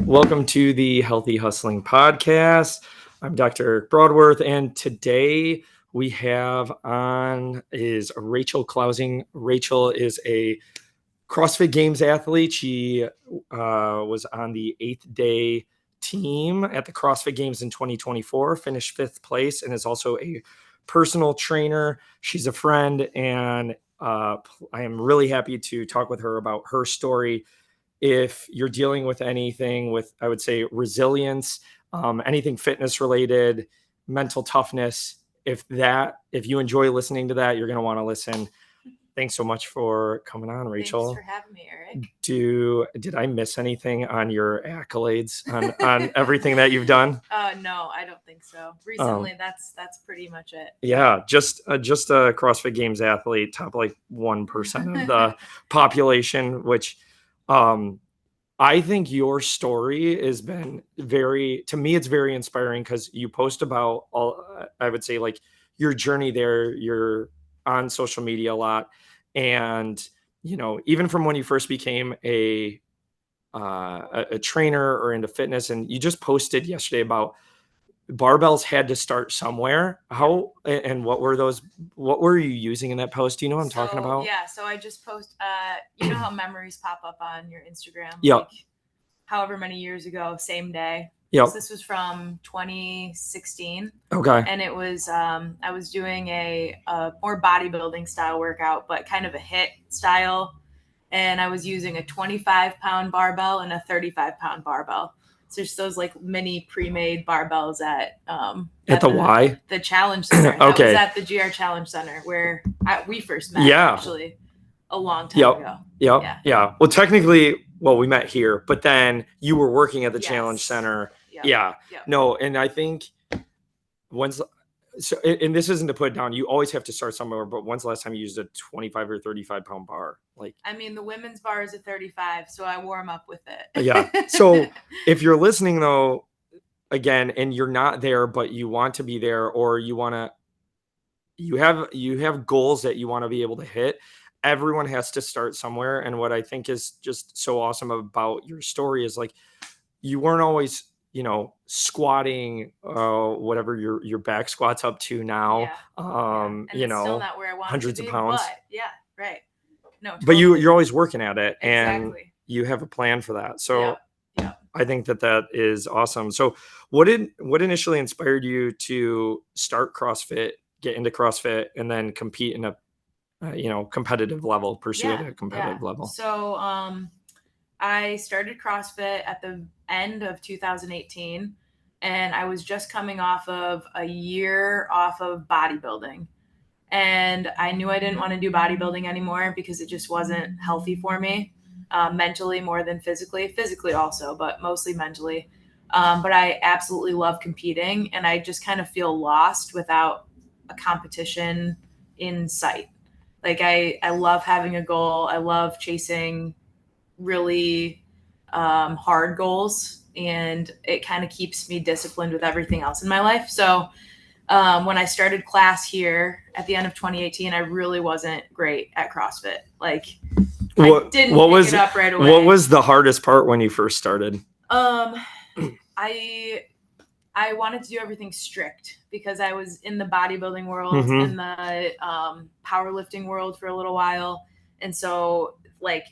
Welcome to the Healthy Hustling Podcast. I'm Dr. Broadworth, and today we have on is Rachel Clousing. Rachel is a CrossFit Games athlete. She was on the 8th day team at the CrossFit Games in 2024, finished 5th place, and is also a personal trainer. She's a friend, and I am really happy to talk with her about her story. If you're dealing with anything with, I would say, resilience, anything fitness related, mental toughness, if you enjoy listening to that, you're going to want to listen. Thanks so much for coming on, Rachel. Thanks for having me, Eric. Did I miss anything on your accolades on everything that you've done? No, I don't think so. Recently, that's pretty much it. Yeah, just a CrossFit Games athlete, top like 1% of the population, which I think your story has been to me, it's very inspiring because you post about I would say like your journey there. You're on social media a lot. And, even from when you first became a trainer or into fitness, and you just posted yesterday about barbells had to start somewhere. How and what were you using in that post? Do you know what I'm talking about? Yeah, so I just post you know how memories pop up on your Instagram? Yep. Like however many years ago, same day. Yep. So this was from 2016. Okay. And it was I was doing a more bodybuilding style workout, but kind of a HIIT style. And I was using a 25-pound barbell and a 35-pound barbell. So just those like mini pre-made barbells at the Challenge Center. Okay. That was at the GR Challenge Center where we first met. Yeah. Actually, a long time ago. Yep. Yeah. Well, technically, we met here, but then you were working at the Challenge Center. Yep. Yeah. Yep. No, and I think and this isn't to put it down. You always have to start somewhere. But when's the last time you used a 25 or 35-pound bar? I mean, the women's bar is a 35, so I warm up with it. Yeah. So if you're listening though, again, and you're not there, but you want to be there, or you have goals that you want to be able to hit. Everyone has to start somewhere. And what I think is just so awesome about your story is like, you weren't always, squatting, whatever your back squats up to now. And it's still not where I want hundreds to be, of pounds. But yeah, right. No, totally. But you're always working at it, and exactly. You have a plan for that. So yeah. I think that is awesome. So what initially inspired you to start CrossFit, get into CrossFit, and then compete in a competitive level, pursue it at a competitive level? So I started CrossFit at the end of 2018, and I was just coming off of a year off of bodybuilding. And I knew I didn't want to do bodybuilding anymore because it just wasn't healthy for me, mentally more than physically also, but mostly mentally. But I absolutely love competing, and I just kind of feel lost without a competition in sight. Like I love having a goal. I love chasing really hard goals, and it kind of keeps me disciplined with everything else in my life. So when I started class here at the end of 2018, I really wasn't great at CrossFit. Like I didn't pick it up right away. What was the hardest part when you first started? I wanted to do everything strict because I was in the bodybuilding world, in the powerlifting world for a little while. And so like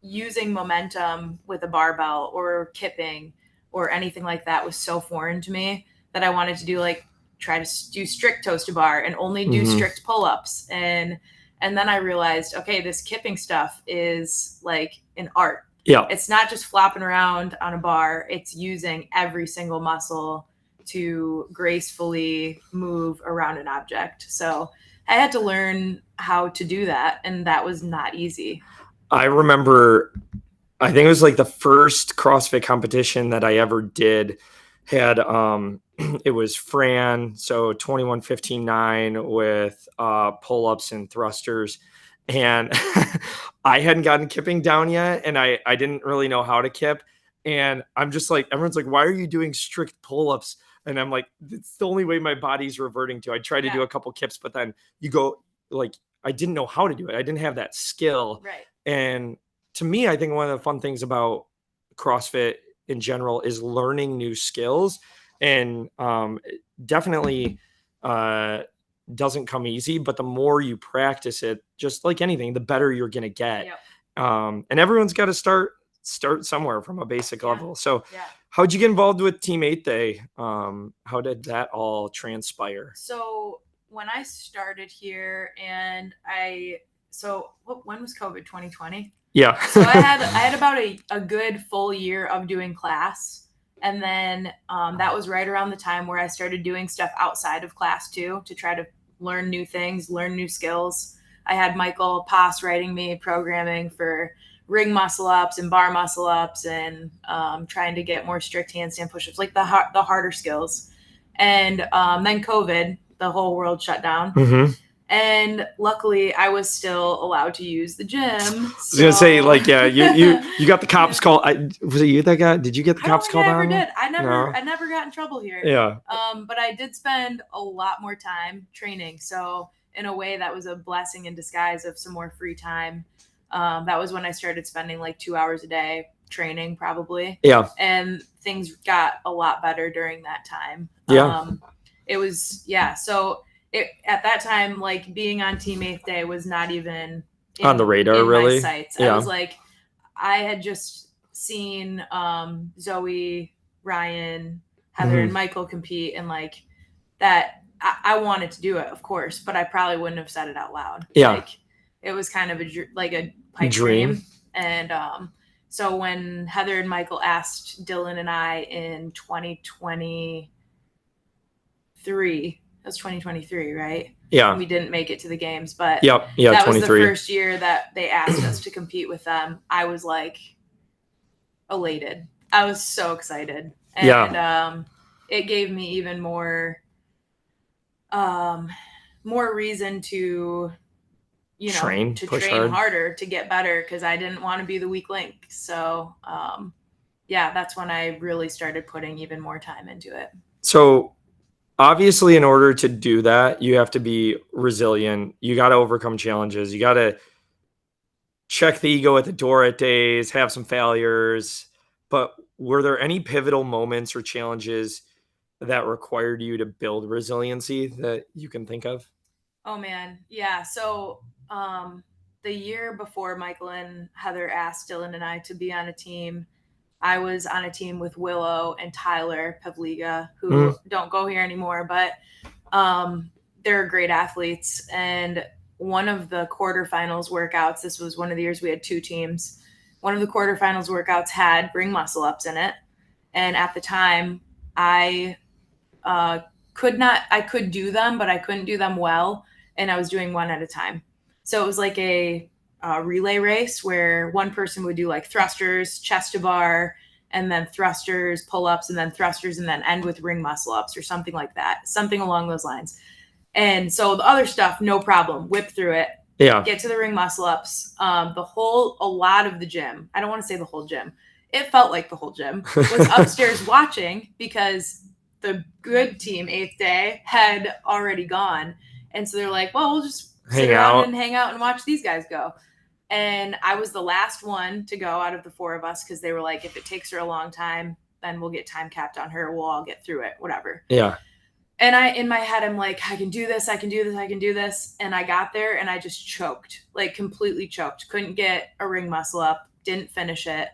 using momentum with a barbell or kipping or anything like that was so foreign to me that I wanted to try to do strict toes to bar and only do strict pull-ups. And then I realized, okay, this kipping stuff is like an art. Yeah. It's not just flopping around on a bar. It's using every single muscle to gracefully move around an object. So I had to learn how to do that, and that was not easy. I remember, I think it was like the first CrossFit competition that I ever did had, it was Fran, so 21-15-9 with pull-ups and thrusters. And I hadn't gotten kipping down yet, and I didn't really know how to kip. And I'm just like, everyone's like, why are you doing strict pull-ups? And I'm like, it's the only way my body's reverting to. I tried to do a couple kips, but then you go like, I didn't know how to do it. I didn't have that skill. Right. And to me, I think one of the fun things about CrossFit in general is learning new skills, and definitely doesn't come easy, but the more you practice it, just like anything, the better you're going to get. Yep. And everyone's got to start somewhere from a basic Yeah. level. So Yeah. how'd you get involved with Team 8 Day? How did that all transpire? So when I started here, and when was COVID? 2020. Yeah. So I had about a good full year of doing class, and then that was right around the time where I started doing stuff outside of class too, to try to learn new things, learn new skills. I had Michael Pass writing me programming for ring muscle ups and bar muscle ups, and trying to get more strict handstand push-ups, like the harder skills. And then COVID, the whole world shut down. Mm-hmm. And luckily, I was still allowed to use the gym. I was gonna say, like, yeah, you got the cops call. Was it you that got? Did you get the cops called on? I never did. No. I never got in trouble here. Yeah. But I did spend a lot more time training. So in a way, that was a blessing in disguise of some more free time. That was when I started spending like 2 hours a day training, probably. Yeah. And things got a lot better during that time. Yeah. It was, yeah. So at that time, like, being on Team 8th Day was not even on the radar, in really. my sights. Yeah. I was like, I had just seen Zoe, Ryan, Heather, and Michael compete, and like that, I wanted to do it, of course, but I probably wouldn't have said it out loud. Yeah. Like, it was kind of a pipe dream. And so when Heather and Michael asked Dylan and I in 2023, that was 2023, right? Yeah. We didn't make it to the games, but yeah, that 23. was the first year that they asked us to compete with them. I was like elated. I was so excited. And it gave me even more reason to, train harder, to get better, because I didn't want to be the weak link. So yeah, that's when I really started putting even more time into it. So obviously, in order to do that, you have to be resilient. You got to overcome challenges. You got to check the ego at the door at days, have some failures. But were there any pivotal moments or challenges that required you to build resiliency that you can think of? Oh man, yeah. So the year before Michael and Heather asked Dylan and I to be on a team, I was on a team with Willow and Tyler Pavliga, who don't go here anymore, but they're great athletes. And one of the quarterfinals workouts, this was one of the years we had two teams. One of the quarterfinals workouts had ring muscle ups in it. And at the time, I could do them, but I couldn't do them well. And I was doing one at a time. So it was like a relay race where one person would do like thrusters, chest to bar, and then thrusters, pull-ups, and then thrusters, and then end with ring muscle ups or something like that, something along those lines. And so the other stuff, no problem, whip through it. Yeah. Get to the ring muscle ups. A lot of the gym, I don't want to say the whole gym, it felt like the whole gym was upstairs watching, because the good team 8th Day had already gone. And so they're like, well, we'll just sit around and hang out and watch these guys go. And I was the last one to go out of the four of us, because they were like, if it takes her a long time, then we'll get time capped on her. We'll all get through it, whatever. Yeah. And in my head, I'm like, I can do this. I can do this. I can do this. And I got there and I just choked, like completely choked. Couldn't get a ring muscle up. Didn't finish it.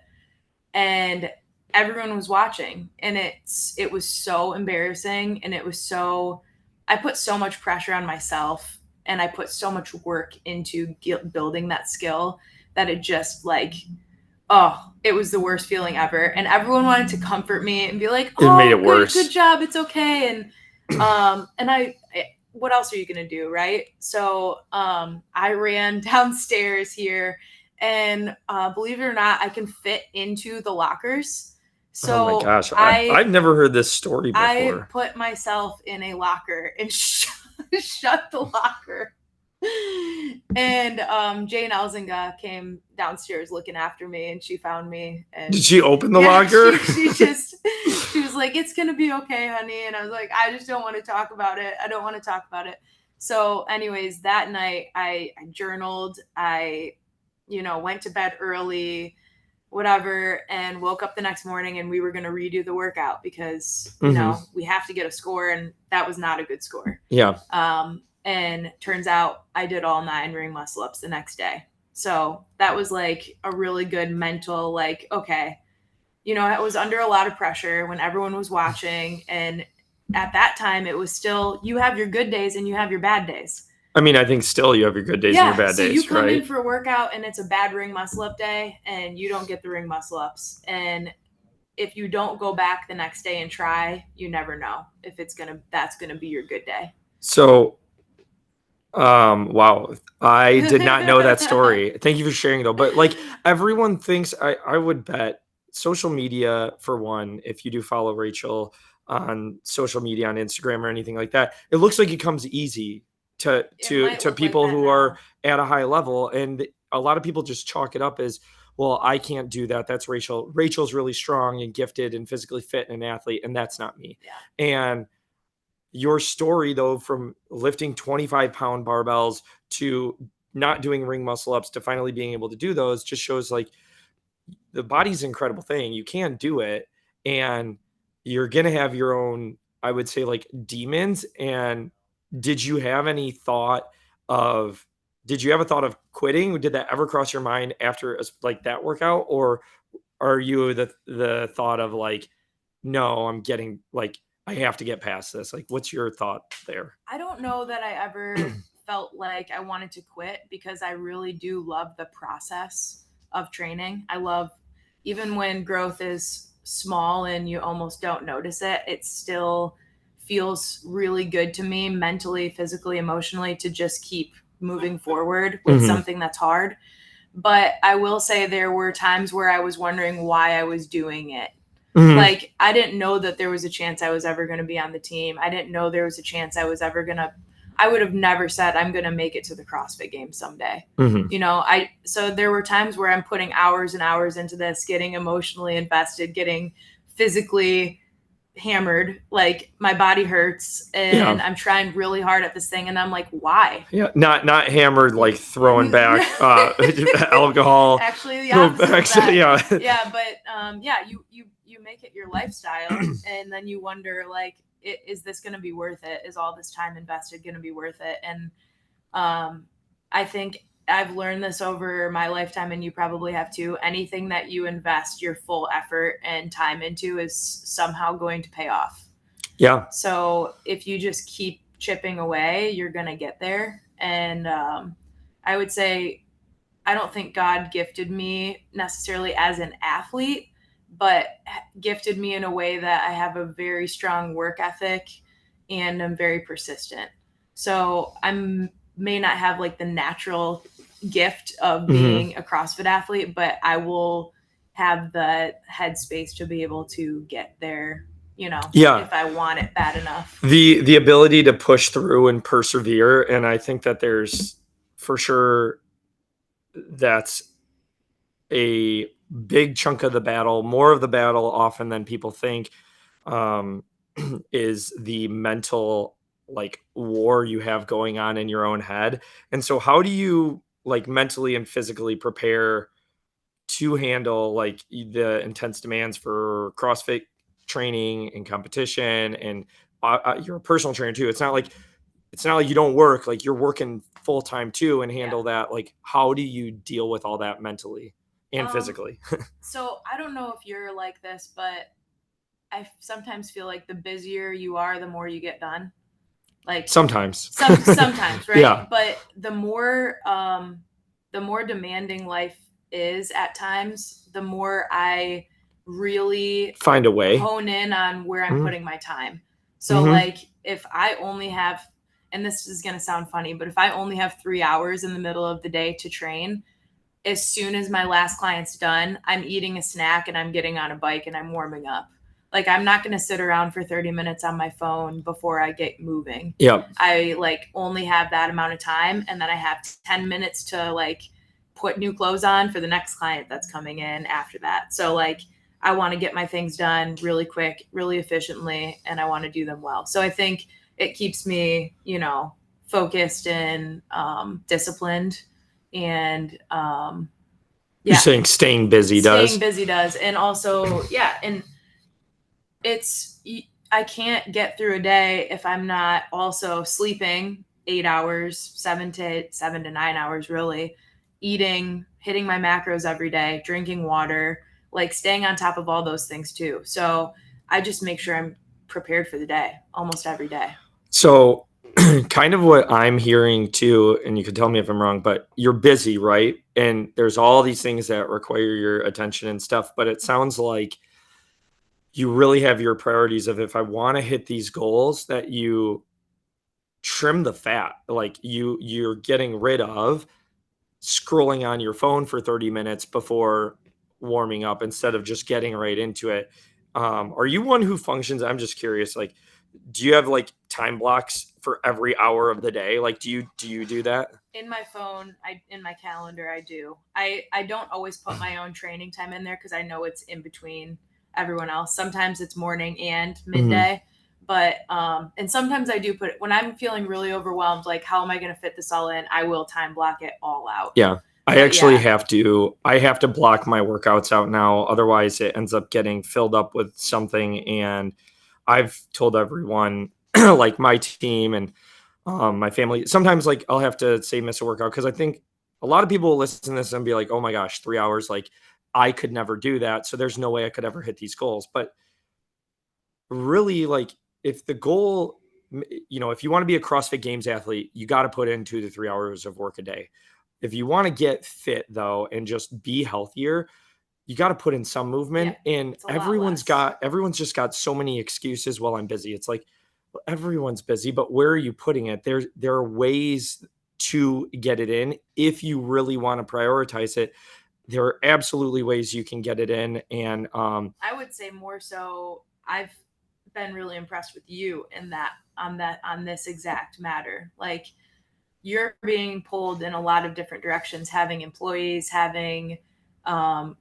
And everyone was watching, and it was so embarrassing. And I put so much pressure on myself, and I put so much work into building that skill, that it just like, it was the worst feeling ever. And everyone wanted to comfort me and be like, it made it worse. Good job. It's okay. And what else are you going to do? Right. So, I ran downstairs here, and, believe it or not, I can fit into the lockers. So oh my gosh, I've never heard this story before. I put myself in a locker and shut the locker. And Jane Elzinga came downstairs looking after me, and she found me. And did she open the locker? She was like, it's gonna be okay, honey. And I was like, I just don't want to talk about it. I don't want to talk about it. So anyways, that night I journaled. I went to bed early. whatever, and woke up the next morning and we were going to redo the workout because, we have to get a score, and that was not a good score. Yeah. And turns out I did all 9 ring muscle ups the next day. So that was like a really good mental, like, okay, I was under a lot of pressure when everyone was watching. And at that time, it was still, you have your good days and you have your bad days. I mean, I think still you have your good days and your bad so days, you come right? in for a workout and it's a bad ring muscle up day and you don't get the ring muscle ups. And if you don't go back the next day and try, you never know if that's gonna be your good day. So, wow, I did not know that story. Thank you for sharing though. But like everyone thinks, I would bet social media for one, if you do follow Rachel on social media on Instagram or anything like that, it looks like it comes easy to people who are at a high level, and a lot of people just chalk it up as, well, I can't do that. That's Rachel. Rachel's really strong and gifted and physically fit and an athlete, and that's not me. Yeah. And your story though, from lifting 25-pound barbells to not doing ring muscle ups to finally being able to do those, just shows like the body's an incredible thing. You can do it, and you're gonna have your own, I would say, like demons. And did you have any thought of did you have a thought of quitting? Did that ever cross your mind after like that workout? Or are you the thought of like, no, I'm getting like, I have to get past this? Like, what's your thought there? I don't know that I ever felt like I wanted to quit, because I really do love the process of training. I love, even when growth is small and you almost don't notice it, it still feels really good to me mentally, physically, emotionally, to just keep moving forward with something that's hard. But I will say there were times where I was wondering why I was doing it. Like, I didn't know that there was a chance I was ever going to be on the team. I didn't know there was a chance I was ever going to, I would have never said I'm going to make it to the CrossFit Games someday. So there were times where I'm putting hours and hours into this, getting emotionally invested, getting physically hammered, like my body hurts and I'm trying really hard at this thing, and I'm like, why? Yeah, not hammered like throwing back alcohol. Actually, the opposite of that. Yeah. But you make it your lifestyle, and then you wonder, like, is this going to be worth it? Is all this time invested going to be worth it? And I think I've learned this over my lifetime, and you probably have too. Anything that you invest your full effort and time into is somehow going to pay off. Yeah. So if you just keep chipping away, you're going to get there. And I would say, I don't think God gifted me necessarily as an athlete, but gifted me in a way that I have a very strong work ethic and I'm very persistent. So I may not have like the natural gift of being a CrossFit athlete, but I will have the headspace to be able to get there, if I want it bad enough. The ability to push through and persevere. And I think that there's for sure, that's a big chunk of the battle, more of the battle often than people think, is the mental like war you have going on in your own head. And so how do you like mentally and physically prepare to handle like the intense demands for CrossFit training and competition? And you're a personal trainer too. It's not like you don't work, like you're working full time too, and handle that. Like, how do you deal with all that mentally and physically? So I don't know if you're like this, but I sometimes feel like the busier you are, the more you get done. Like Sometimes. sometimes, right? Yeah. But the more demanding life is at times, the more I really Find a way. hone in on where I'm putting my time. So like if I only have, and this is going to sound funny, but if I only have 3 hours in the middle of the day to train, as soon as my last client's done, I'm eating a snack and I'm getting on a bike and I'm warming up. Like, I'm not going to sit around for 30 minutes on my phone before I get moving. Yeah. I like only have that amount of time, and then I have 10 minutes to like put new clothes on for the next client that's coming in after that. So like I want to get my things done really quick, really efficiently, and I want to do them well. So I think it keeps me, focused and disciplined, and You're saying staying busy does? Staying busy does. And also, yeah, and it's, I can't get through a day if I'm not also sleeping 8 hours, 7 to 9 hours, really, eating, hitting my macros every day, drinking water, like staying on top of all those things too. So I just make sure I'm prepared for the day almost every day. So, kind of what I'm hearing too, and you can tell me if I'm wrong, but you're busy, right? And there's all these things that require your attention and stuff, but it sounds like you really have your priorities of if I want to hit these goals that you trim the fat. Like you're getting rid of scrolling on your phone for 30 minutes before warming up instead of just getting right into it. Are you one who functions? I'm just curious, like, do you have like time blocks for every hour of the day? Like, do you do that? In my phone, in my calendar, I do. I don't always put my own training time in there because I know it's in between everyone else. Sometimes it's morning and midday, but and sometimes I do put it when I'm feeling really overwhelmed. Like, how am I going to fit this all in? I will time block it all out. Yeah. I But actually yeah, have to block my workouts out now. Otherwise it ends up getting filled up with something. And I've told everyone, like my team and my family, sometimes like I'll have to say miss a workout because I think a lot of people will listen to this and be like, oh my gosh, 3 hours, like I could never do that. So there's no way I could ever hit these goals. But really, like, if the goal, if you want to be a CrossFit Games athlete, you got to put in 2 to 3 hours of work a day. If you want to get fit though and just be healthier, you got to put in some movement. yeah, And it's a lot less. everyone's just got so many excuses while I'm busy. It's like, well, everyone's busy, but where are you putting it? There are ways to get it in if you really want to prioritize it. There are absolutely ways you can get it in. And I would say more so. I've been really impressed with you in that on this exact matter. Like, you're being pulled in a lot of different directions, having employees, having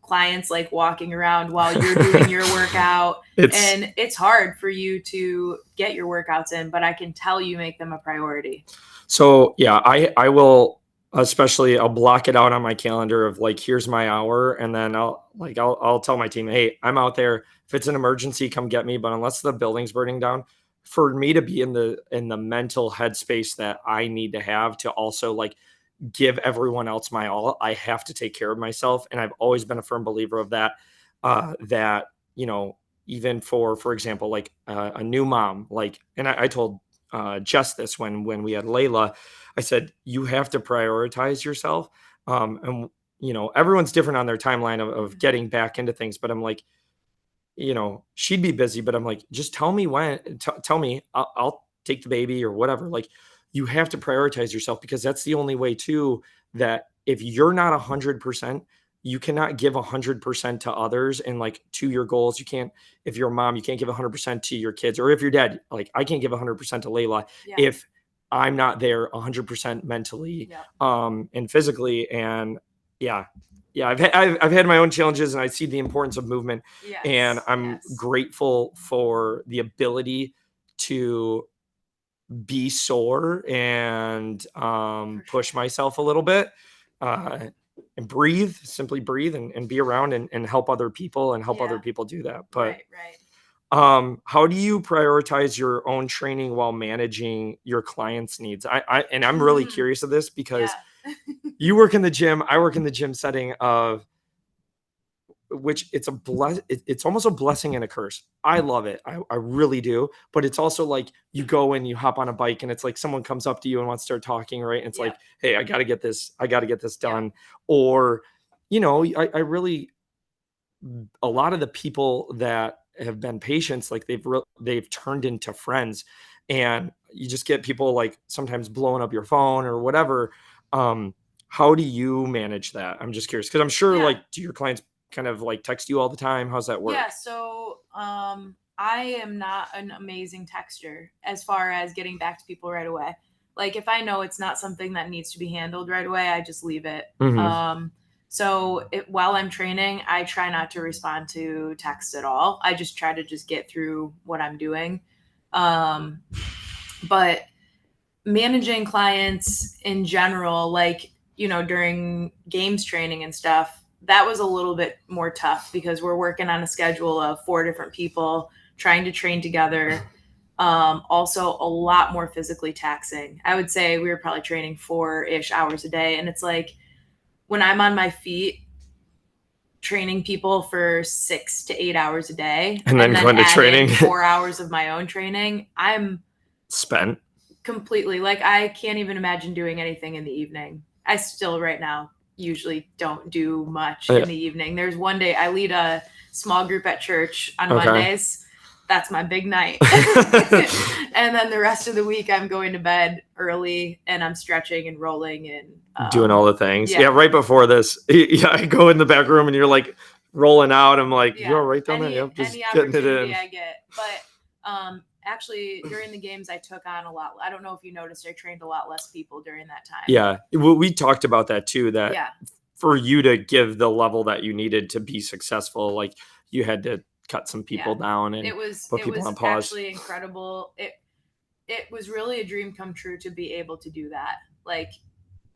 clients like walking around while you're doing your workout. it's And it's hard for you to get your workouts in, but I can tell you make them a priority. So yeah, I will, especially I'll block it out on my calendar of like here's my hour, and then I'll tell my team, hey, I'm out there. If it's an emergency, come get me. But unless the building's burning down, for me to be in the mental headspace that I need to have to also like give everyone else my all, I have to take care of myself. And I've always been a firm believer of that. That even for example, like a new mom, like, and I told just this when we had Layla, I said you have to prioritize yourself. And everyone's different on their timeline of getting back into things, but I'm like, she'd be busy, but I'm like, just tell me when, tell me, I'll take the baby or whatever. Like, you have to prioritize yourself because that's the only way too, that if you're not 100%, you cannot give 100% to others and like to your goals. You can't, if you're a mom, you can't give 100% to your kids, or if you're dad, like I can't give 100% to Layla Yeah. if I'm not there 100% mentally, Yeah. and physically. And yeah, yeah, I've had my own challenges and I see the importance of movement, Yes. and I'm Yes. grateful for the ability to be sore and push sure. myself a little bit, and breathe, simply breathe, and be around and help other people and help other Yeah. people do that. But Right. how do you prioritize your own training while managing your clients' needs? And I'm really Mhm. curious of this Yeah. because you work in the gym, I work in the gym setting of which it's almost a blessing and a curse. I love it. I really do. But it's also like you go and you hop on a bike and it's like someone comes up to you and wants to start talking, right? And it's Yeah. like, hey, I gotta get this Yeah. done. Or, I really, a lot of the people that have been patients, like they've turned into friends, and you just get people like sometimes blowing up your phone or whatever. Um, how do you manage that? I'm just curious because I'm sure, Yeah. like, do your clients kind of like text you all the time? How's that work? Yeah, so I am not an amazing texter as far as getting back to people right away. Like, if I know it's not something that needs to be handled right away, I just leave it. Mhm. So while I'm training, I try not to respond to texts at all. I just try to just get through what I'm doing. Um, but managing clients in general, like, during games training and stuff, that was a little bit more tough because we're working on a schedule of 4 different people trying to train together. Also a lot more physically taxing. I would say we were probably training 4-ish hours a day. And it's like when I'm on my feet training people for 6 to 8 hours a day And then going to add training. in 4 hours of my own training, I'm spent. completely like, I can't even imagine doing anything in the evening. I still right now usually don't do much in the evening. There's one day I lead a small group at church on Mondays. That's my big night. And then the rest of the week I'm going to bed early and I'm stretching and rolling and doing all the things. Yeah, right before this, I go in the back room and you're like rolling out. I'm like, you're right down there. Yep, just any getting it opportunity in. I get. But actually during the games I took on a lot. I don't know if you noticed, I trained a lot less people during that time. Yeah, we talked about that too, that for you to give the level that you needed to be successful, like you had to cut some people down and put people on pause. Actually incredible. It was really a dream come true to be able to do that. Like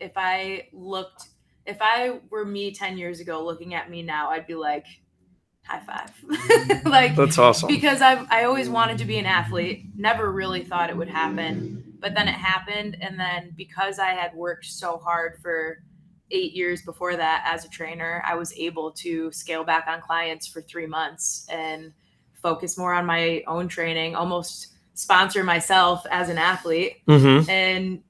if I were me 10 years ago looking at me now, I'd be like, high five. Like, that's awesome. Because I always wanted to be an athlete, never really thought it would happen, but then it happened. And then because I had worked so hard for 8 years before that as a trainer, I was able to scale back on clients for 3 months and focus more on my own training, almost sponsor myself as an athlete, and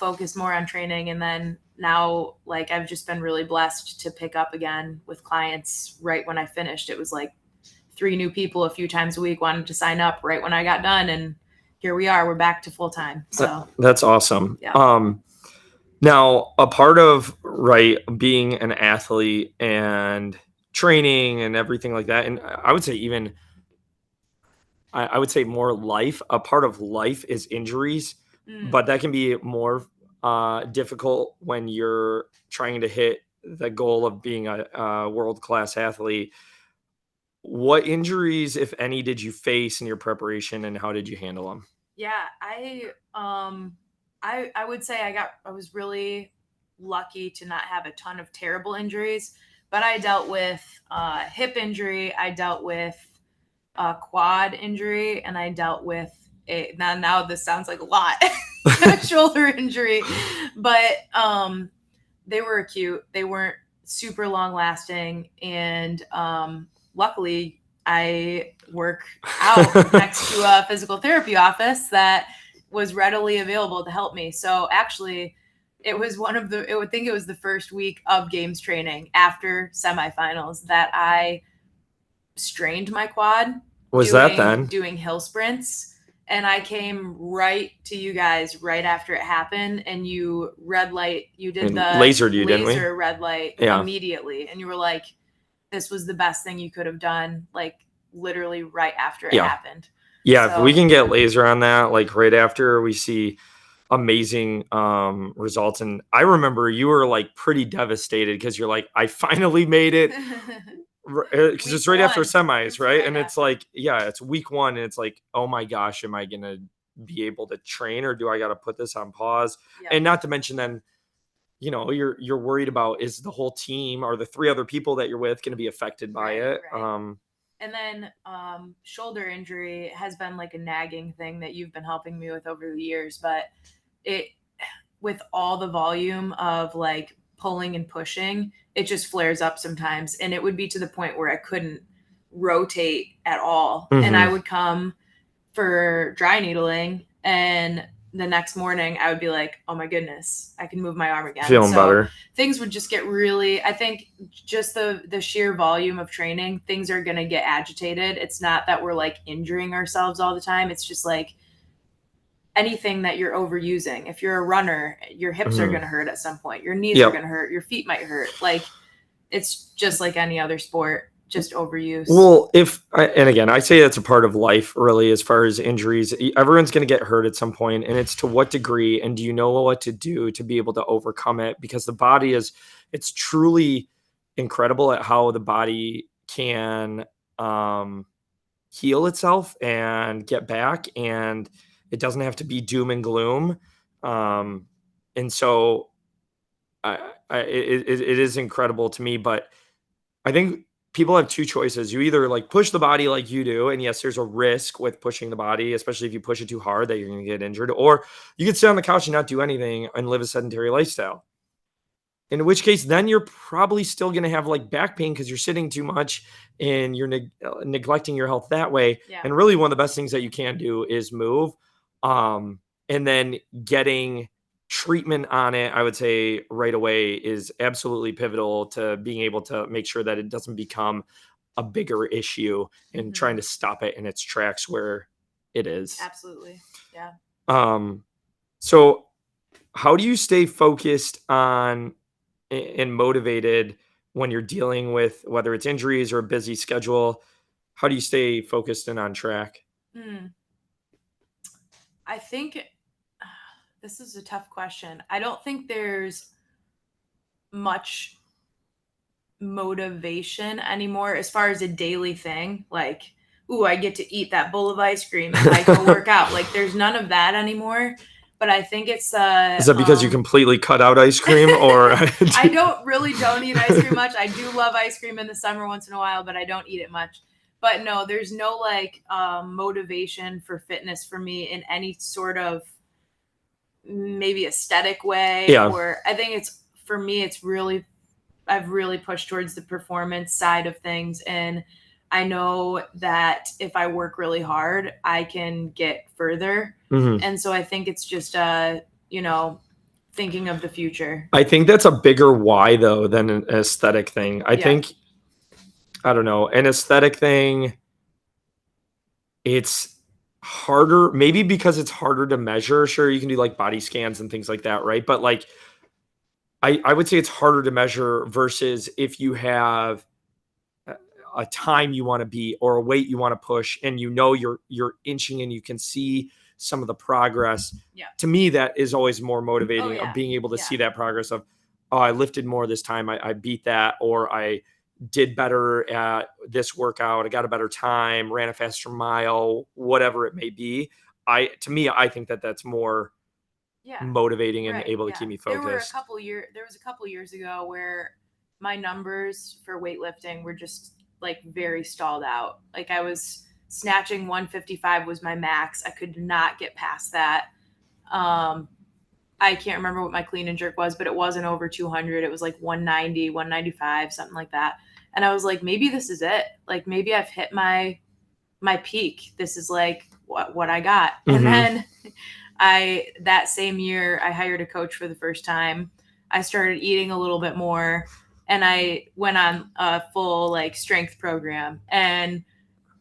focus more on training. And then now, like, I've just been really blessed to pick up again with clients right when I finished. It was like 3 new people a few times a week wanted to sign up right when I got done, and here we are, we're back to full time. So that's awesome. Yeah. Now a part of being an athlete and training and everything like that, and I would say even I would say more life, a part of life is injuries, but that can be more difficult when you're trying to hit the goal of being a world-class athlete. What injuries, if any, did you face in your preparation and how did you handle them? Yeah, I would say I was really lucky to not have a ton of terrible injuries, but I dealt with hip injury, I dealt with a quad injury, and I dealt with now this sounds like a lot, shoulder injury, but they were acute. They weren't super long lasting, and luckily I work out next to a physical therapy office that was readily available to help me. So actually, it was it was the first week of games training after semifinals that I strained my quad. Doing hill sprints. And I came right to you guys right after it happened, and you did the lasered you, didn't we? red light immediately, and you were like, this was the best thing you could have done, like literally right after it happened. Yeah, if we can get laser on that, like right after, we see amazing results. And I remember you were like pretty devastated because you're like, I finally made it. Because it's right after semis, right? And it's like, it's week 1, and it's like, oh my gosh, am I gonna be able to train, or do I got to put this on pause? And not to mention, then you're worried about, is the whole team or the 3 other people that you're with going to be affected by it? And then shoulder injury has been like a nagging thing that you've been helping me with over the years, but with all the volume of like pulling and pushing, it just flares up sometimes, and it would be to the point where I couldn't rotate at all. And I would come for dry needling, and the next morning I would be like, oh my goodness, I can move my arm again. Feeling better. Things would just get really, I think just the sheer volume of training, things are going to get agitated. It's not that we're like injuring ourselves all the time. It's just like anything that you're overusing. If you're a runner, your hips are going to hurt at some point. Your knees are going to hurt. Your feet might hurt. Like, it's just like any other sport, just overuse. Well, and again, I say that's a part of life, really, as far as injuries. Everyone's going to get hurt at some point, and it's to what degree, and do you know what to do to be able to overcome it? Because the body it's truly incredible at how the body can heal itself and get back, and it doesn't have to be doom and gloom. And so it is incredible to me, but I think people have two choices. You either like push the body like you do, and yes, there's a risk with pushing the body, especially if you push it too hard that you're going to get injured, or you could sit on the couch and not do anything and live a sedentary lifestyle. In which case, then you're probably still going to have like back pain because you're sitting too much and you're neglecting your health that way. Yeah. And really, one of the best things that you can do is move. And then getting treatment on it, I would say right away, is absolutely pivotal to being able to make sure that it doesn't become a bigger issue and trying to stop it in its tracks where it is. Absolutely. Yeah. So how do you stay focused on and motivated when you're dealing with whether it's injuries or a busy schedule? How do you stay focused and on track? I think this is a tough question. I don't think there's much motivation anymore as far as a daily thing. Like, ooh, I get to eat that bowl of ice cream if I go work out. Like, there's none of that anymore. But I think it's Is that because you completely cut out ice cream, or I don't eat ice cream much. I do love ice cream in the summer once in a while, but I don't eat it much. But no, there's no like motivation for fitness for me in any sort of maybe aesthetic way. Yeah. Or I think it's, for me, it's really, I've really pushed towards the performance side of things. And I know that if I work really hard, I can get further. And so I think it's just, thinking of the future. I think that's a bigger why though than an aesthetic thing. I think, I don't know, an aesthetic thing, it's harder, maybe because it's harder to measure. Sure, you can do like body scans and things like that, right? But like, I would say it's harder to measure versus if you have a time you want to beat or a weight you want to push, and you're inching and you can see some of the progress. Yeah. To me, that is always more motivating of being able to see that progress of, oh, I lifted more this time, I beat that, or I did better at this workout, I got a better time, ran a faster mile, whatever it may be. To me, I think that that's more motivating and able to keep me focused. There was a couple years ago where my numbers for weightlifting were just like very stalled out. Like, I was snatching 155 was my max. I could not get past that. I can't remember what my clean and jerk was, but it wasn't over 200. It was like 190, 195, something like that. And I was like, maybe this is it. Like, maybe I've hit my peak. This is like what I got. And then that same year, I hired a coach for the first time. I started eating a little bit more, and I went on a full like strength program. And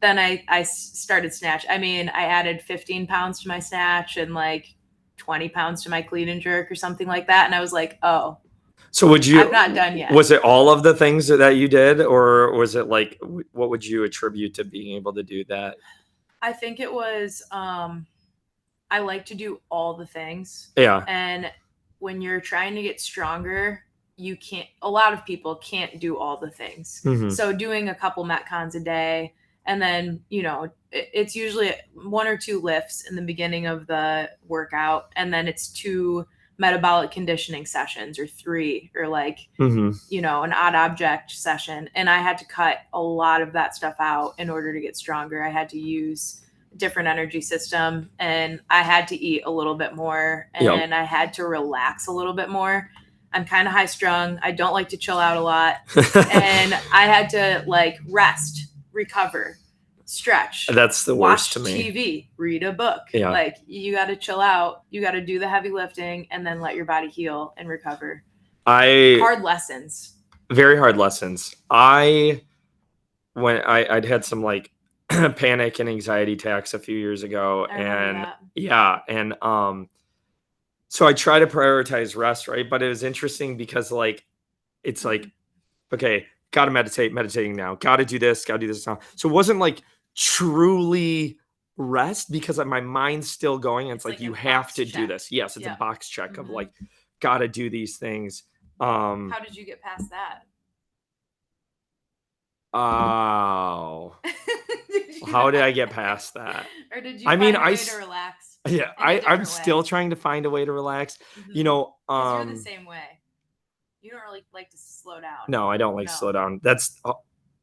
then I started snatch. I mean, I added 15 pounds to my snatch and like 20 pounds to my clean and jerk or something like that. And I was like, oh, so I'm not done yet. Was it all of the things that you did, or was it like, what would you attribute to being able to do that? I think it was, I like to do all the things. Yeah. And when you're trying to get stronger, a lot of people can't do all the things. So doing a couple Metcons a day, and then, it's usually 1 or 2 lifts in the beginning of the workout. And then it's 2 metabolic conditioning sessions, or 3, or like, an odd object session. And I had to cut a lot of that stuff out in order to get stronger. I had to use a different energy system, and I had to eat a little bit more, and I had to relax a little bit more. I'm kind of high strung. I don't like to chill out a lot. And I had to like rest, recover, stretch. That's the worst to me. Watch TV, read a book. Yeah. Like, you got to chill out. You got to do the heavy lifting and then let your body heal and recover. Hard lessons. Very hard lessons. I'd had some like panic and anxiety attacks a few years ago. So I try to prioritize rest, right? But it was interesting because like, it's like, okay, got to meditating now, got to do this now. So it wasn't like truly rest because my mind's still going. And it's like you have to do this. Yes, it's a box check of like, got to do these things. How did you get past that? Oh, how did I get past that? Or did you find a way to relax? Yeah, I'm still trying to find a way to relax. You're the same way. You don't really like to slow down. No, I don't like to slow down.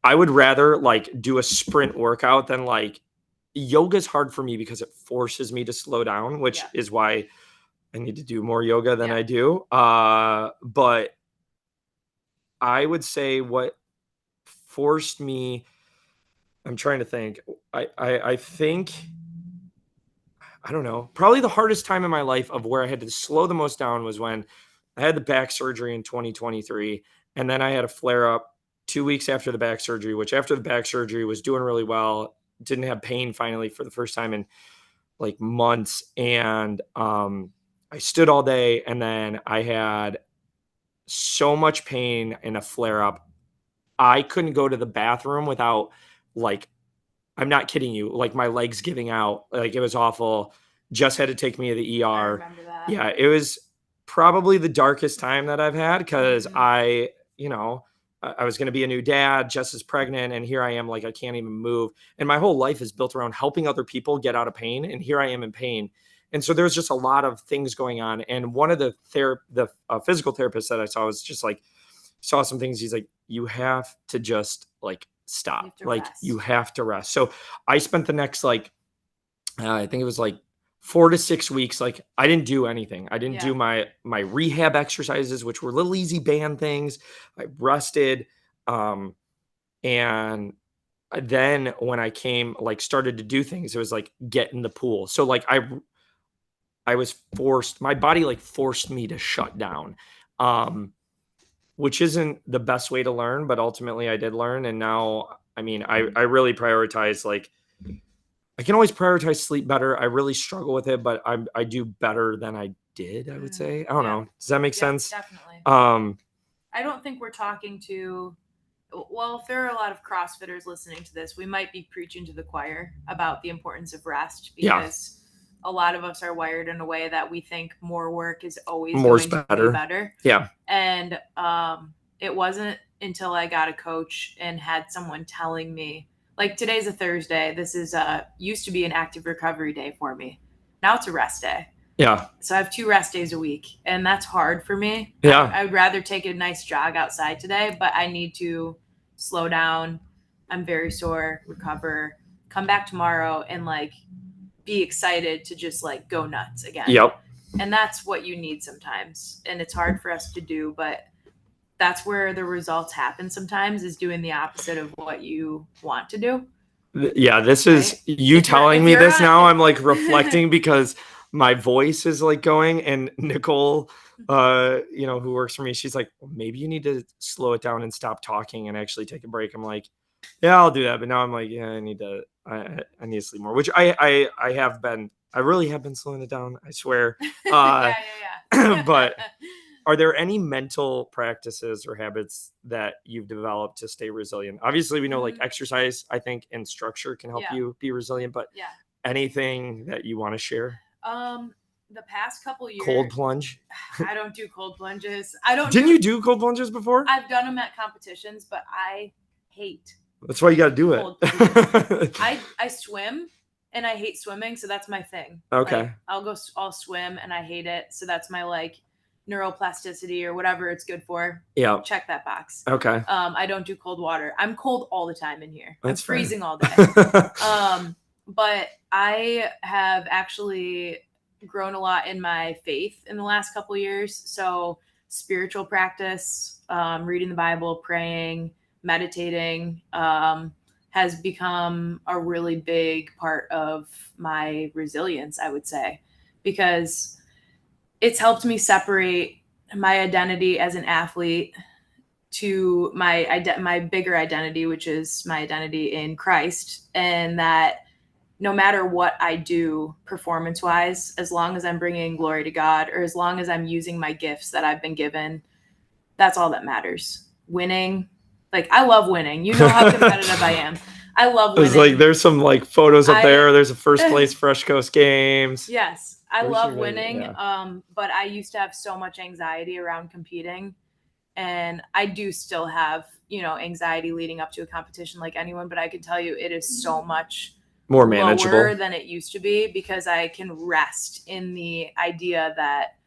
I would rather like do a sprint workout than like yoga's hard for me because it forces me to slow down, which is why I need to do more yoga than I do. But I would say what forced me, I'm trying to think. I think, I don't know, probably the hardest time in my life of where I had to slow the most down was when I had the back surgery in 2023. And then I had a flare up 2 weeks after the back surgery, which after the back surgery was doing really well. Didn't have pain finally for the first time in like months. And I stood all day, and then I had so much pain in a flare up. I couldn't go to the bathroom without, like, I'm not kidding you, like my legs giving out. Like it was awful. Just had to take me to the ER. I remember that. Yeah, it was probably the darkest time that I've had because I was going to be a new dad, Jess is pregnant, and here I am, like I can't even move. And my whole life is built around helping other people get out of pain, and here I am in pain. And so there's just a lot of things going on. And one of the physical therapists that I saw was just like, saw some things. He's like, you have to just like stop. You have to rest. So I spent the next like, I think it was like 4 to 6 weeks. Like I didn't do anything. I didn't do my rehab exercises, which were little easy band things. I rested. And then when I came, like started to do things, it was like get in the pool. So like I was forced, my body like forced me to shut down. Which isn't the best way to learn, but ultimately I did learn. And now, I mean, I really prioritize, like, I can always prioritize sleep better. I really struggle with it, but I do better than I did, I would say. I don't know. Does that make sense? Definitely. I don't think we're talking to, well, if there are a lot of CrossFitters listening to this, we might be preaching to the choir about the importance of rest because a lot of us are wired in a way that we think more work is always going to be better. Yeah. And it wasn't until I got a coach and had someone telling me, like today's a Thursday. This is used to be an active recovery day for me. Now it's a rest day. Yeah. So I have 2 rest days a week, and that's hard for me. Yeah. I would rather take a nice jog outside today, but I need to slow down. I'm very sore, recover, come back tomorrow, and like be excited to just like go nuts again. Yep. And that's what you need sometimes. And it's hard for us to do, but that's where the results happen sometimes, is doing the opposite of what you want to do. Yeah, this is you telling me this now. I'm like reflecting because my voice is like going, and Nicole, who works for me, she's like, well, maybe you need to slow it down and stop talking and actually take a break. I'm like, yeah, I'll do that. But now I'm like, yeah, I need to sleep more, which I have been. I really have been slowing it down, I swear. Yeah. But are there any mental practices or habits that you've developed to stay resilient? Obviously, we know like exercise, I think, and structure can help you be resilient, but anything that you want to share? The past couple years. Cold plunge? I don't do cold plunges. I don't. Didn't you do cold plunges before? I've done them at competitions, but I hate. That's why you got to do it. I swim, and I hate swimming, so that's my thing. Okay. Like, I'll swim, and I hate it, so that's my like neuroplasticity or whatever it's good for. Yeah. Check that box. Okay. I don't do cold water. I'm cold all the time in here. That's I'm freezing all day. But I have actually grown a lot in my faith in the last couple of years. So spiritual practice, reading the Bible, praying, meditating, has become a really big part of my resilience, I would say, because it's helped me separate my identity as an athlete to my bigger identity, which is my identity in Christ. And that no matter what I do performance wise, as long as I'm bringing glory to God, or as long as I'm using my gifts that I've been given, that's all that matters. Winning. Like, I love winning. You know how competitive I am. I love winning. It's like, there's some like photos up there. There's a first place Fresh Coast Games. Yes. I love winning. Yeah. But I used to have so much anxiety around competing, and I do still have, anxiety leading up to a competition like anyone, but I can tell you it is so much more manageable lower than it used to be, because I can rest in the idea that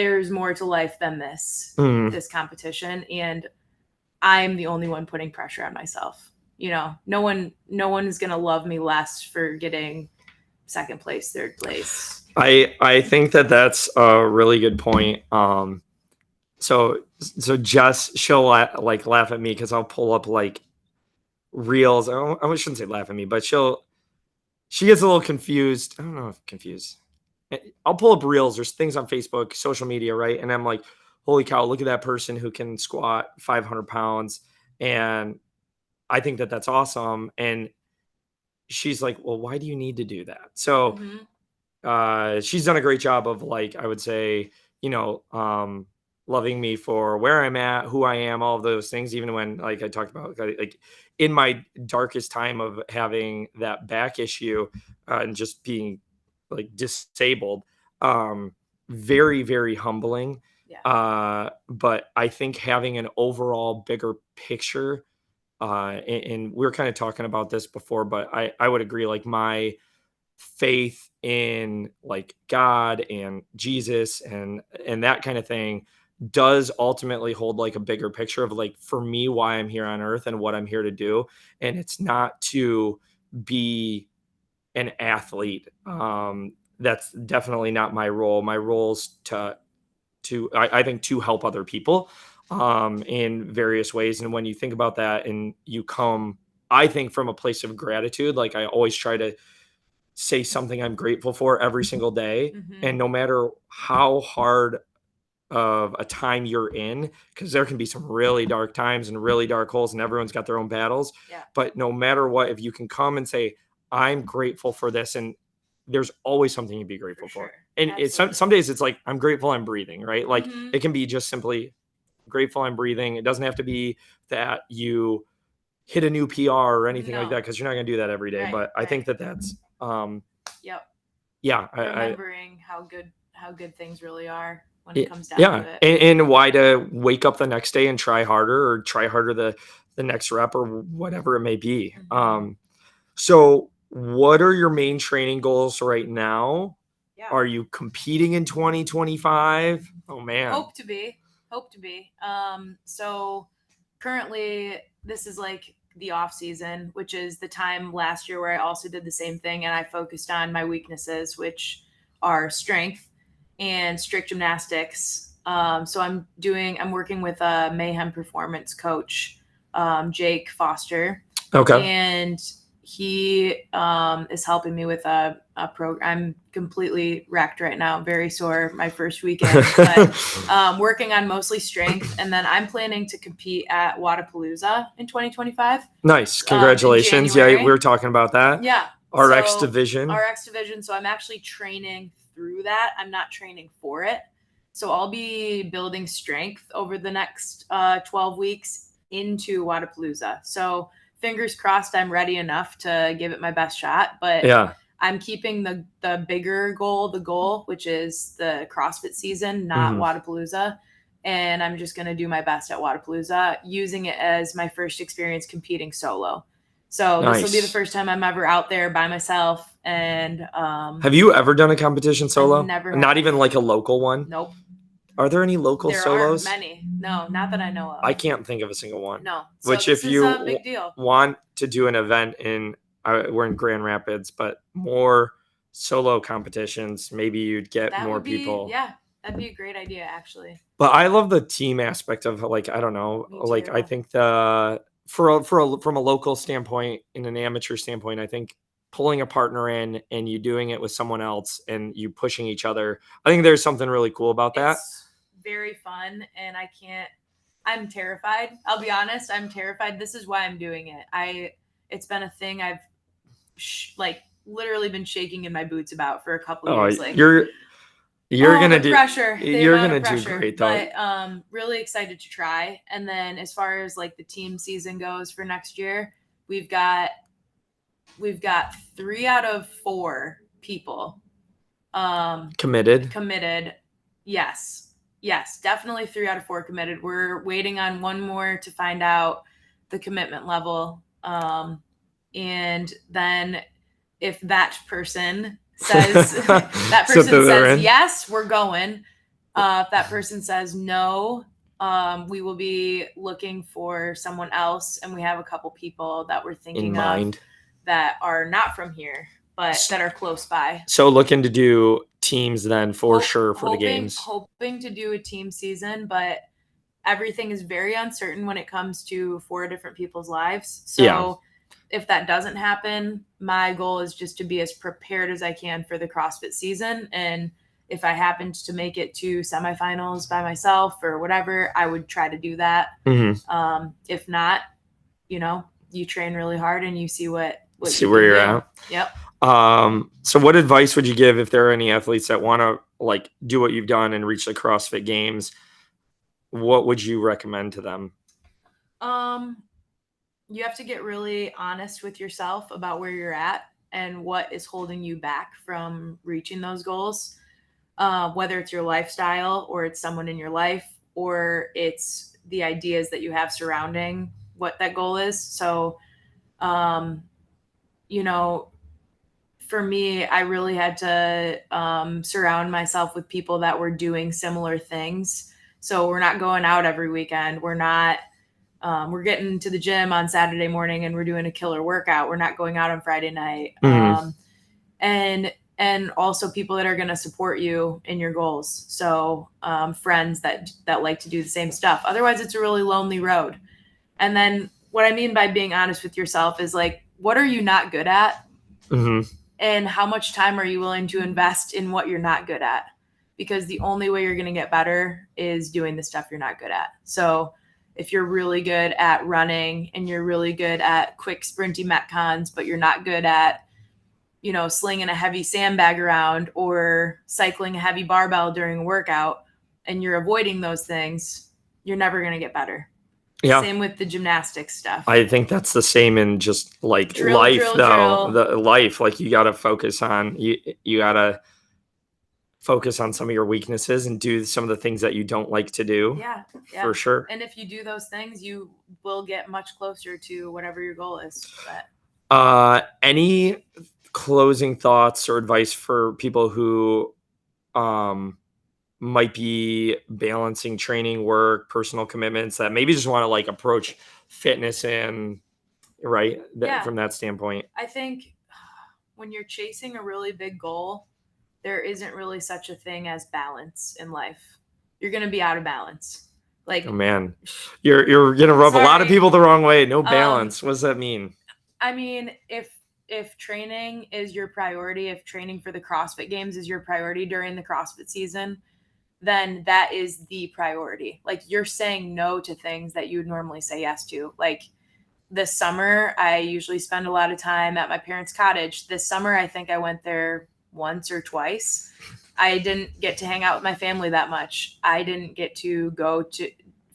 there's more to life than this Mm. this competition, and I'm the only one putting pressure on myself. No one is gonna love me less for getting second place, third place. I think that that's a really good point. So Jess, she'll like laugh at me because I'll pull up like reels. I shouldn't say laugh at me, but she gets a little confused. I don't know if confused. I'll pull up reels or things on Facebook, social media, right? And I'm like, holy cow, look at that person who can squat 500 pounds. And I think that that's awesome. And she's like, well, why do you need to do that? So she's done a great job of, like, I would say, you know, loving me for where I'm at, who I am, all of those things. Even when, like I talked about, like in my darkest time of having that back issue and just being like disabled, very, very humbling. Yeah. But I think having an overall bigger picture, and we were kind of talking about this before, but I would agree, like my faith in like God and Jesus and that kind of thing does ultimately hold like a bigger picture of, like, for me, why I'm here on earth and what I'm here to do. And it's not to be an athlete. That's definitely not my role. My role is I think to help other people in various ways. And when you think about that and you come, I think, from a place of gratitude, like I always try to say something I'm grateful for every single day. And no matter how hard of a time you're in, because there can be some really dark times and really dark holes, and everyone's got their own battles. Yeah. But no matter what, if you can come and say, I'm grateful for this, and there's always something to be grateful for. Sure. And it's some days it's like, I'm grateful I'm breathing, right? Like it can be just simply grateful I'm breathing. It doesn't have to be that you hit a new PR or anything like that, because you're not going to do that every day. But I think that that's Yep. yeah, remembering how good things really are when it comes down to it. And why to wake up the next day and try harder, or try harder the next rep, or whatever it may be. So what are your main training goals right now? Yeah. Are you competing in 2025? Oh man. Hope to be. So currently this is like the off season, which is the time last year where I also did the same thing, and I focused on my weaknesses, which are strength and strict gymnastics. So I'm working with a Mayhem performance coach, Jake Foster. Okay. And he is helping me with a program. I'm completely wrecked right now, very sore my first weekend, but working on mostly strength. And then I'm planning to compete at Wodapalooza in 2025. Nice. Congratulations. Yeah, we were talking about that. Yeah. RX division. RX division. So I'm actually training through that. I'm not training for it. So I'll be building strength over the next 12 weeks into Wodapalooza. So fingers crossed I'm ready enough to give it my best shot. But yeah, I'm keeping the bigger goal, which is the CrossFit season, not Wodapalooza. And I'm just going to do my best at Wodapalooza, using it as my first experience competing solo. So This will be the first time I'm ever out there by myself. And have you ever done a competition solo? Never. Not even like a local one? Nope. Are there any local solos? There aren't many. No, not that I know of. I can't think of a single one. No. Which, so if you is a big deal. Want to do an event we're in Grand Rapids, but more solo competitions, maybe you'd get more people. Yeah, that'd be a great idea, actually. But I love the team aspect of, like, I don't know, like I think from a local standpoint, in an amateur standpoint, I think pulling a partner in and you doing it with someone else and you pushing each other, I think there's something really cool about that. It's very fun, and I'm terrified. I'll be honest, I'm terrified. This is why I'm doing it. It's been a thing I've literally been shaking in my boots about for a couple years. Like, you're gonna do pressure. You're gonna do great, though. But really excited to try. And then as far as like the team season goes for next year, we've got 3 out of 4 people committed. Yes, definitely 3 out of 4 committed. We're waiting on one more to find out the commitment level. And then if that person says yes, we're going. If that person says no, we will be looking for someone else, and we have a couple people that we're In thinking of mind. that are not from here, but that are close by. So looking to do teams then for sure for the games. Hoping to do a team season, but everything is very uncertain when it comes to 4 different people's lives. So Yeah. if that doesn't happen, my goal is just to be as prepared as I can for the CrossFit season. And if I happened to make it to semifinals by myself or whatever, I would try to do that. If not, you train really hard and you see what See you where can you're do. at. Yep. So what advice would you give if there are any athletes that want to like do what you've done and reach the CrossFit Games? What would you recommend to them? You have to get really honest with yourself about where you're at and what is holding you back from reaching those goals. Whether it's your lifestyle or it's someone in your life or it's the ideas that you have surrounding what that goal is. So, um, you know, for me, I really had to surround myself with people that were doing similar things. So we're not going out every weekend. We're getting to the gym on Saturday morning and we're doing a killer workout. We're not going out on Friday night. And also people that are going to support you in your goals. So friends that like to do the same stuff. Otherwise, it's a really lonely road. And then what I mean by being honest with yourself is like, what are you not good at? And how much time are you willing to invest in what you're not good at? Because the only way you're going to get better is doing the stuff you're not good at. So if you're really good at running and you're really good at quick sprinty metcons, but you're not good at, slinging a heavy sandbag around or cycling a heavy barbell during a workout, and you're avoiding those things, you're never going to get better. Yeah. Same with the gymnastics stuff. I think that's the same in just like life though. The life, like you got to focus on you got to focus on some of your weaknesses and do some of the things that you don't like to do. Yeah. For sure. And if you do those things, you will get much closer to whatever your goal is. Any closing thoughts or advice for people who might be balancing training, work, personal commitments that maybe just want to like approach fitness and from that standpoint? I think when you're chasing a really big goal, there isn't really such a thing as balance in life. You're going to be out of balance. Like, oh man, you're gonna rub a lot of people the wrong way. No balance. What does that mean? I mean, if training is your priority, if training for the CrossFit Games is your priority during the CrossFit season, then that is the priority. Like, you're saying no to things that you would normally say yes to. Like, this summer, I usually spend a lot of time at my parents' cottage. This summer, I think I went there once or twice. I didn't get to hang out with my family that much. I didn't get to go to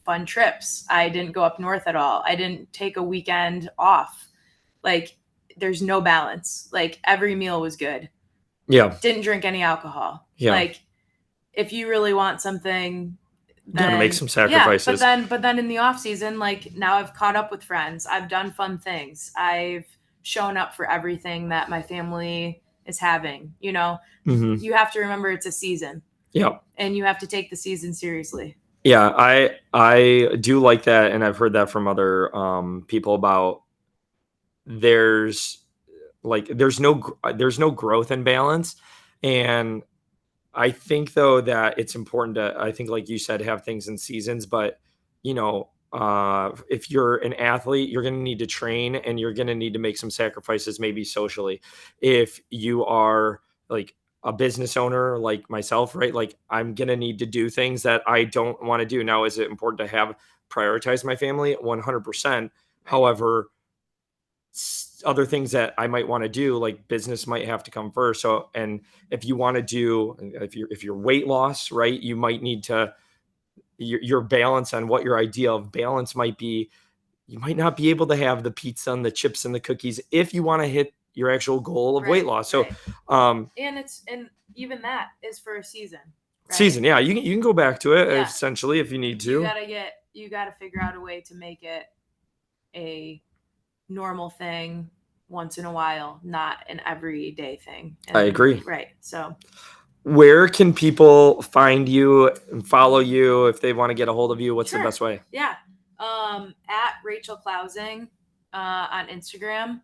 fun trips. I didn't go up north at all. I didn't take a weekend off. Like, there's no balance. Like, every meal was good. Yeah. Didn't drink any alcohol. Yeah. Like, if you really want something, then gotta make some sacrifices. Yeah, but then in the off season, like, now I've caught up with friends. I've done fun things. I've shown up for everything that my family is having. You have to remember it's a season. Yeah. And you have to take the season seriously. Yeah, I do like that, and I've heard that from other people about there's no growth in balance, and I think though that it's important to, I think like you said, have things in seasons, but if you're an athlete, you're going to need to train and you're going to need to make some sacrifices, maybe socially. If you are like a business owner like myself, right? Like I'm going to need to do things that I don't want to do. Now, is it important to have prioritize my family? 100%. Right. However, other things that I might want to do, like business might have to come first. So, and if you want to do, if you're weight loss, right, you might need to, your balance on what your idea of balance might be. You might not be able to have the pizza and the chips and the cookies if you want to hit your actual goal of weight loss. So, and even that is for a season. Right? Season. Yeah. You can go back to it essentially if you need to. You got to figure out a way to make it a normal thing once in a while, not an everyday thing. I agree. Right. So Where can people find you and follow you if they want to get a hold of you? What's the Sure. best way? Yeah. At Rachel Clousing on Instagram.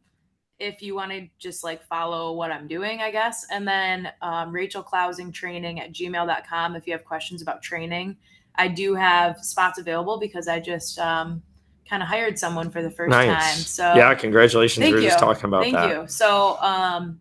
If you want to just like follow what I'm doing, I guess. And then Rachel Clousing training at gmail.com if you have questions about training. I do have spots available because I just kind of hired someone for the first time. Nice. So Yeah, congratulations. thank We were you. just talking about Thank that. you. So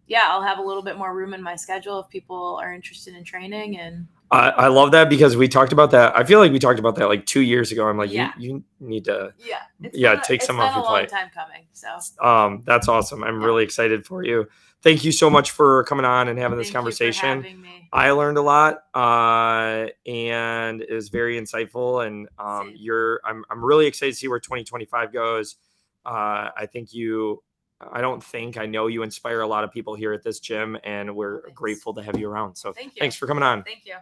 yeah, I'll have a little bit more room in my schedule if people are interested in training. And I love that because we talked about that. I feel like we talked about that like 2 years ago. I'm like, Yeah. you need to yeah, take some it's off been your a long plate. time coming. So That's awesome. I'm Yeah. really excited for you. Thank you so much for coming on and having this thank you for conversation. having me. I learned a lot, and it was very insightful. And Same. I'm really excited to see where 2025 goes. I think I know you inspire a lot of people here at this gym, and we're Thanks. grateful to have you around. So Thank you. thanks for coming on. Thank you.